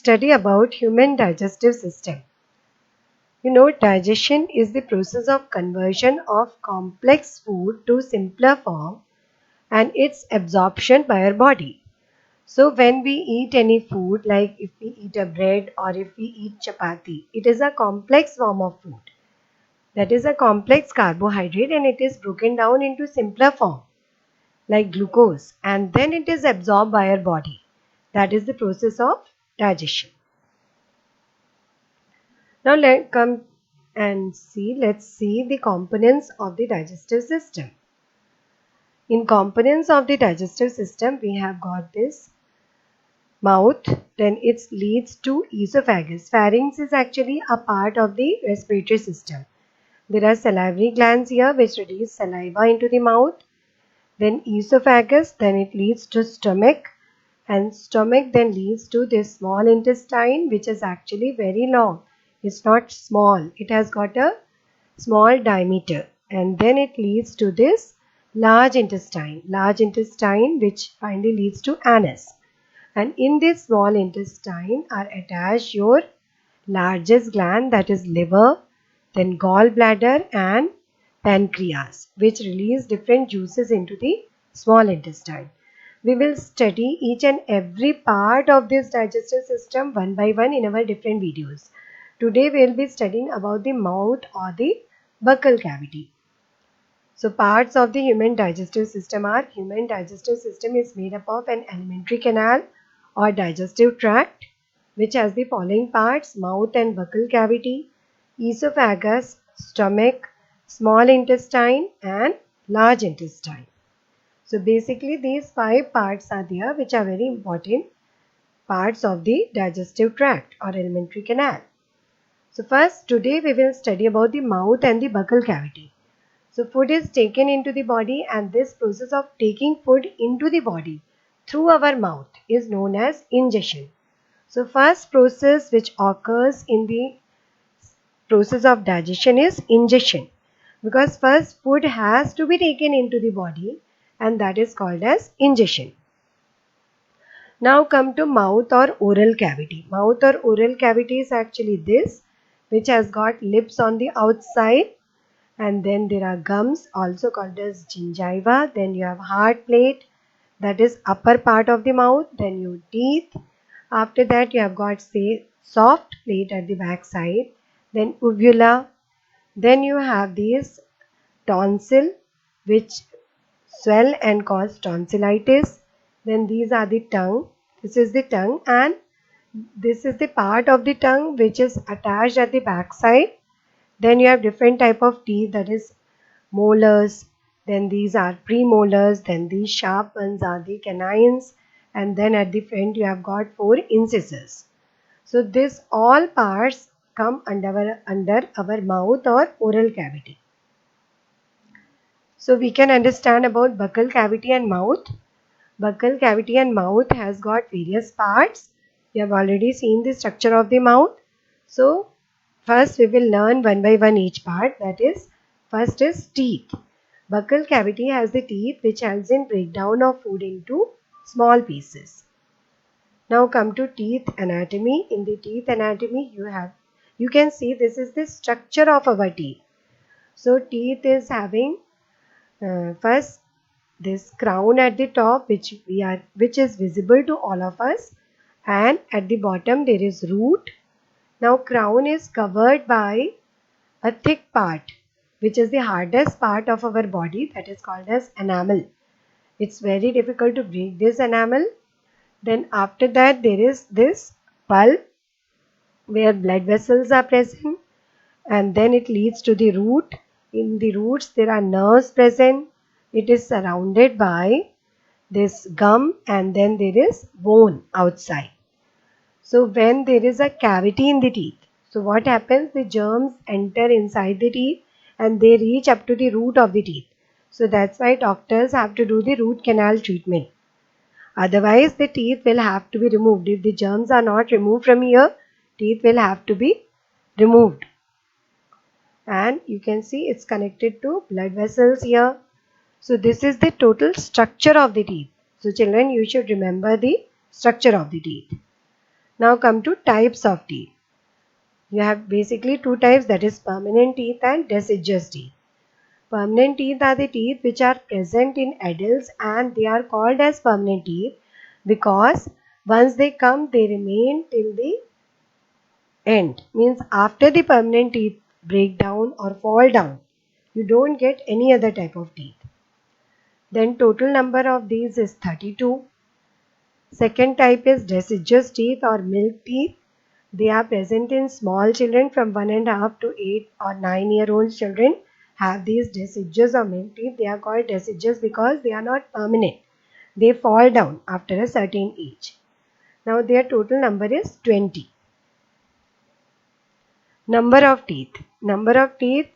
study about human digestive system. You know, digestion is the process of conversion of complex food to simpler form and its absorption by our body. So when we eat any food, like if we eat a bread or if we eat chapati, it is a complex form of food. That is a complex carbohydrate and it is broken down into simpler form like glucose and then it is absorbed by our body. That is the process of digestion. Now let's see the components of the digestive system. In components of the digestive system, we have got this mouth, then it leads to esophagus. Pharynx is actually a part of the respiratory system. There are salivary glands here which release saliva into the mouth. Then esophagus, then it leads to stomach, and stomach then leads to this small intestine which is actually very long. It's not small, it has got a small diameter, and then it leads to this large intestine which finally leads to anus. And in this small intestine are attached your largest gland, that is liver, then gallbladder and pancreas, which release different juices into the small intestine. We will study each and every part of this digestive system one by one in our different videos. Today we will be studying about the mouth or the buccal cavity. So parts of the human digestive system are: human digestive system is made up of an alimentary canal or digestive tract which has the following parts: mouth and buccal cavity, esophagus, stomach, small intestine and large intestine. So basically these 5 parts are there which are very important parts of the digestive tract or alimentary canal. So first, today we will study about the mouth and the buccal cavity. So food is taken into the body and this process of taking food into the body through our mouth is known as ingestion. So first process which occurs in the process of digestion is ingestion, because first food has to be taken into the body and that is called as ingestion. Now come to mouth or oral cavity. Mouth or oral cavity is actually this, which has got lips on the outside, and then there are gums also called as gingiva. Then you have hard plate, that is upper part of the mouth. Then your teeth. After that you have got say soft plate at the back side. Then uvula. Then you have these tonsil which swell and cause tonsillitis. Then these are the tongue. This is the tongue and this is the part of the tongue which is attached at the back side. Then you have different type of teeth, that is molars, then these are premolars, then these sharp ones are the canines, and then at the front you have got 4 incisors. So this all parts come under our mouth or oral cavity. So we can understand about buccal cavity and mouth. Buccal cavity and mouth has got various parts. We have already seen the structure of the mouth. So first we will learn one by one each part. That is, first is teeth. Buccal cavity has the teeth which helps in breakdown of food into small pieces. Now come to teeth anatomy. In the teeth anatomy you can see this is the structure of our teeth. So teeth is having first this crown at the top which is visible to all of us, and at the bottom there is root. Now crown is covered by a thick part which is the hardest part of our body, that is called as enamel. It's very difficult to break this enamel. Then after that there is this pulp where blood vessels are present, and then it leads to the root. In the roots there are nerves present. It is surrounded by this gum and then there is bone outside. So when there is a cavity in the teeth, so what happens? The germs enter inside the teeth and they reach up to the root of the teeth. So that's why doctors have to do the root canal treatment. Otherwise the teeth will have to be removed. If the germs are not removed from here, teeth will have to be removed. And you can see it's connected to blood vessels here. So this is the total structure of the teeth. So children, you should remember the structure of the teeth. Now come to types of teeth. You have basically two types, that is permanent teeth and deciduous teeth. Permanent teeth are the teeth which are present in adults and they are called as permanent teeth because once they come they remain till the end. Means after the permanent teeth break down or fall down, you don't get any other type of teeth. Then total number of these is 32. Second type is deciduous teeth or milk teeth. They are present in small children from 1.5 to 8 or 9-year-old children have these deciduous or milk teeth. They are called deciduous because they are not permanent. They fall down after a certain age. Now their total number is 20. Number of teeth. Number of teeth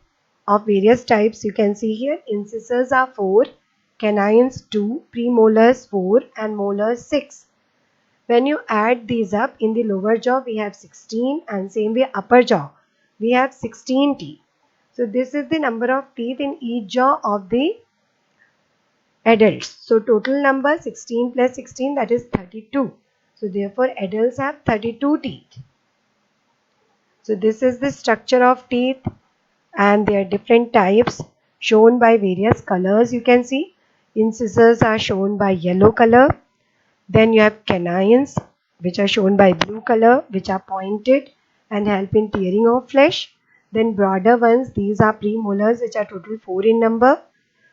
of various types you can see here. Incisors are 4, canines 2, premolars 4 and molars 6. When you add these up, in the lower jaw we have 16 and same way upper jaw we have 16 teeth. So this is the number of teeth in each jaw of the adults. So total number 16 plus 16, that is 32. So therefore adults have 32 teeth. So this is the structure of teeth and there are different types shown by various colors. You can see incisors are shown by yellow color. Then you have canines which are shown by blue color, which are pointed and help in tearing of flesh. Then broader ones, these are premolars which are total 4 in number,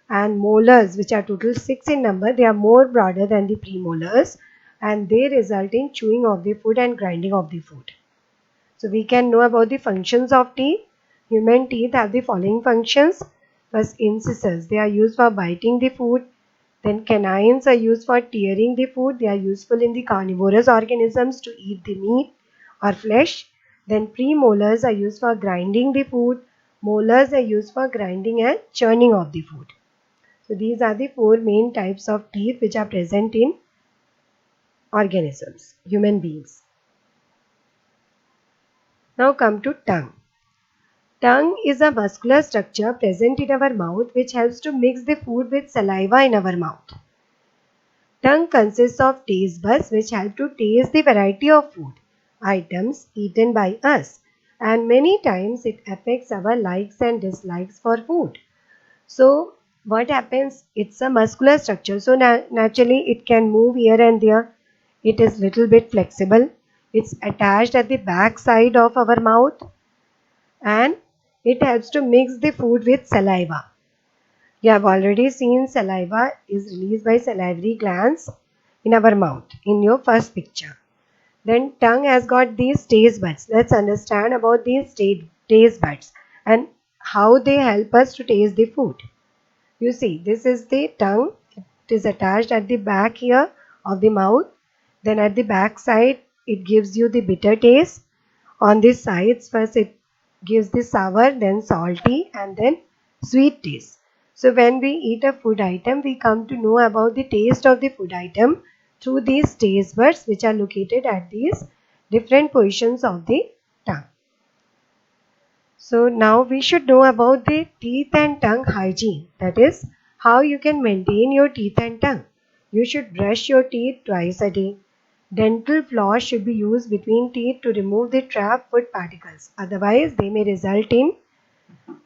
and molars which are total 6 in number. They are more broader than the premolars and they result in chewing of the food and grinding of the food. So we can know about the functions of teeth. Human teeth have the following functions. First, incisors, they are used for biting the food. Then canines are used for tearing the food. They are useful in the carnivorous organisms to eat the meat or flesh. Then premolars are used for grinding the food. Molars are used for grinding and churning of the food. So these are the 4 main types of teeth which are present in organisms, human beings. Now come to tongue. Tongue is a muscular structure present in our mouth which helps to mix the food with saliva in our mouth. Tongue consists of taste buds which help to taste the variety of food items eaten by us, and many times it affects our likes and dislikes for food. So what happens? It's a muscular structure, so naturally it can move here and there. It is little bit flexible. It's attached at the back side of our mouth and it helps to mix the food with saliva. You have already seen saliva is released by salivary glands in our mouth in your first picture. Then tongue has got these taste buds. Let's understand about these taste buds and how they help us to taste the food. You see, this is the tongue. It is attached at the back here of the mouth. Then at the back side, it gives you the bitter taste. On the sides, first it gives the sour, then salty and then sweet taste. So when we eat a food item, we come to know about the taste of the food item through these taste buds which are located at these different positions of the tongue. So now we should know about the teeth and tongue hygiene. That is how you can maintain your teeth and tongue. You should brush your teeth twice a day. Dental floss should be used between teeth to remove the trapped food particles. Otherwise, they may result in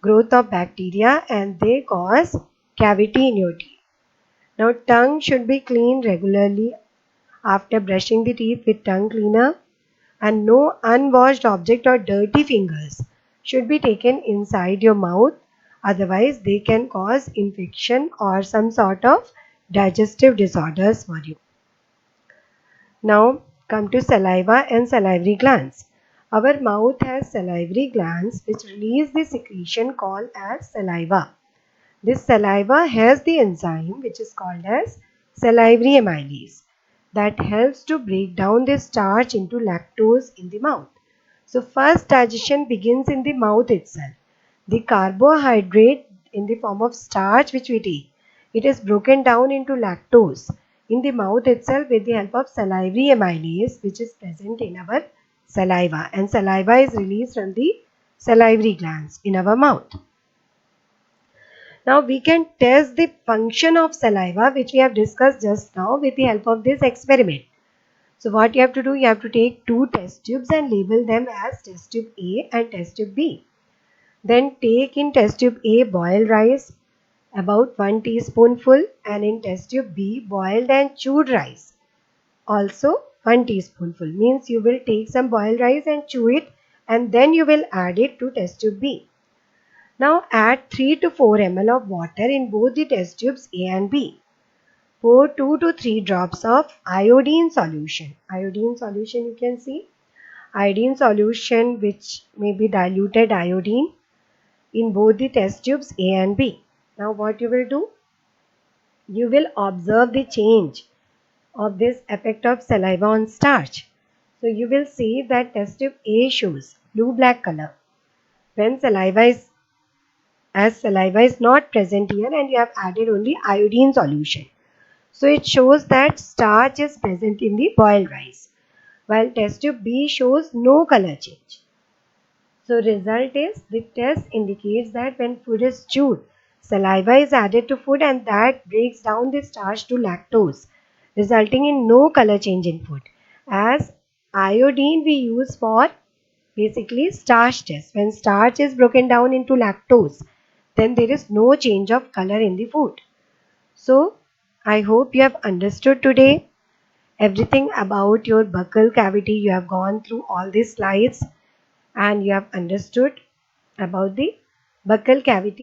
growth of bacteria and they cause cavity in your teeth. Now, tongue should be cleaned regularly after brushing the teeth with tongue cleaner, and no unwashed object or dirty fingers should be taken inside your mouth. Otherwise, they can cause infection or some sort of digestive disorders for you. Now come to saliva and salivary glands. Our mouth has salivary glands which release the secretion called as saliva. This saliva has the enzyme which is called as salivary amylase that helps to break down the starch into lactose in the mouth. So first digestion begins in the mouth itself. The carbohydrate in the form of starch which we take, it is broken down into lactose in the mouth itself with the help of salivary amylase which is present in our saliva, and saliva is released from the salivary glands in our mouth. Now we can test the function of saliva which we have discussed just now with the help of this experiment. So what you have to do, you have to take two test tubes and label them as test tube A and test tube B. Then take in test tube A boiled rice, about 1 teaspoonful, and in test tube B boiled and chewed rice, also 1 teaspoonful. Means you will take some boiled rice and chew it, and then you will add it to test tube B. Now add 3 to 4 ml of water in both the test tubes A and B. Pour 2 to 3 drops of iodine solution. Iodine solution, you can see. Iodine solution, which may be diluted iodine, in both the test tubes A and B. Now what you will do? You will observe the change of this effect of saliva on starch. So you will see that test tube A shows blue-black color when saliva is not present here and you have added only iodine solution. So it shows that starch is present in the boiled rice, while test tube B shows no color change. So result is, the test indicates that when food is chewed, saliva is added to food and that breaks down the starch to lactose, resulting in no color change in food. As iodine we use for basically starch test. When starch is broken down into lactose, then there is no change of color in the food. So I hope you have understood today everything about your buccal cavity. You have gone through all these slides and you have understood about the buccal cavity.